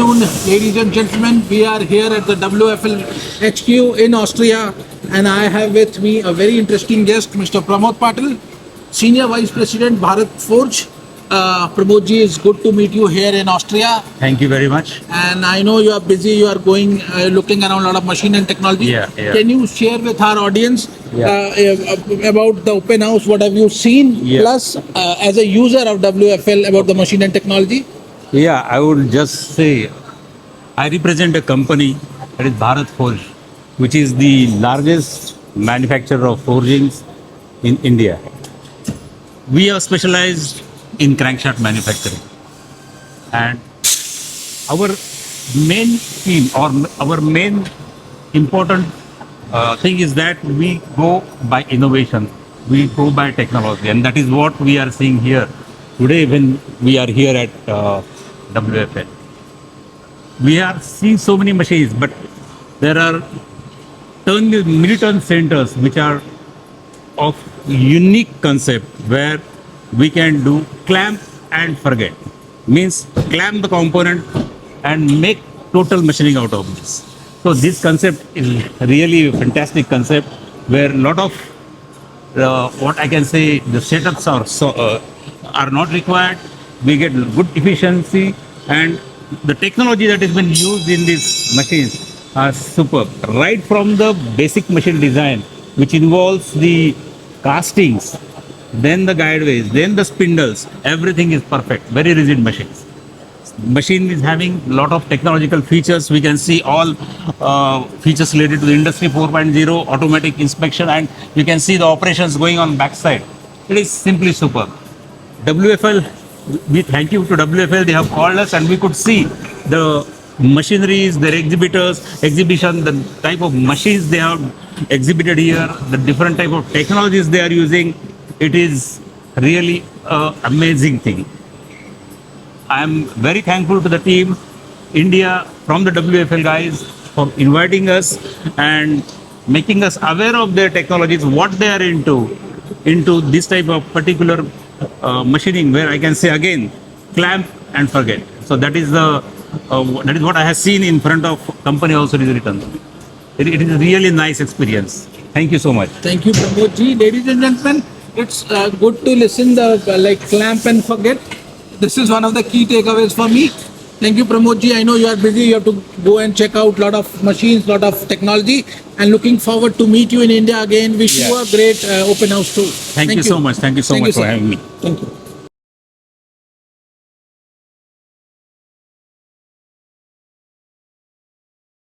afternoon, ladies and gentlemen. We are here at the WFL HQ in Austria, and I have with me a very interesting guest, Mr. Pramod Patil, Senior Vice President, Bharat Forge. Pramod ji, it's good to meet you here in Austria. Thank you very much. And I know you are busy, you are going, looking around a lot of machine and technology. Yeah. Can you share with our audience about the open house, what have you seen, plus as a user of WFL about the machine and technology? Yeah, I would just say I represent a company that is Bharat Forge, which is the largest manufacturer of forgings in India. We are specialized in crankshaft manufacturing, and our main theme or our main important thing is that we go by innovation, we go by technology, and that is what we are seeing here today when we are here at WFL. We are seeing so many machines, but there are milliton centers which are of unique concept where we can do clamp and forget. Means clamp the component and make total machining out of this. So this concept is really a fantastic concept where a lot of what I can say the setups are not required. We get good efficiency, and the technology that has been used in these machines are superb. Right from the basic machine design, which involves the castings, then the guideways, then the spindles, everything is perfect. Very rigid machines. Machine is having a lot of technological features. We can see all features related to the Industry 4.0, automatic inspection, and you can see the operations going on backside. It is simply superb. WFL, we thank you to WFL. They have called us, and we could see the machineries, their exhibition, the type of machines they have exhibited here, the different type of technologies they are using. It is really an amazing thing. I am very thankful to the team, India, from the WFL guys for inviting us and making us aware of their technologies, what they are into this type of particular machining, where I can say again, clamp and forget. So that is what I have seen in front of company also is written. It is a really nice experience. Thank you so much. Thank you, Pramod ji. Ladies and gentlemen, it's good to listen the like clamp and forget. This is one of the key takeaways for me. Thank you, Pramod ji. I know you are busy. You have to go and check out a lot of machines, lot of technology, and looking forward to meet you in India again. Wish you a great open house too. Thank you so much. Thank you so much for sir. having me. Thank you.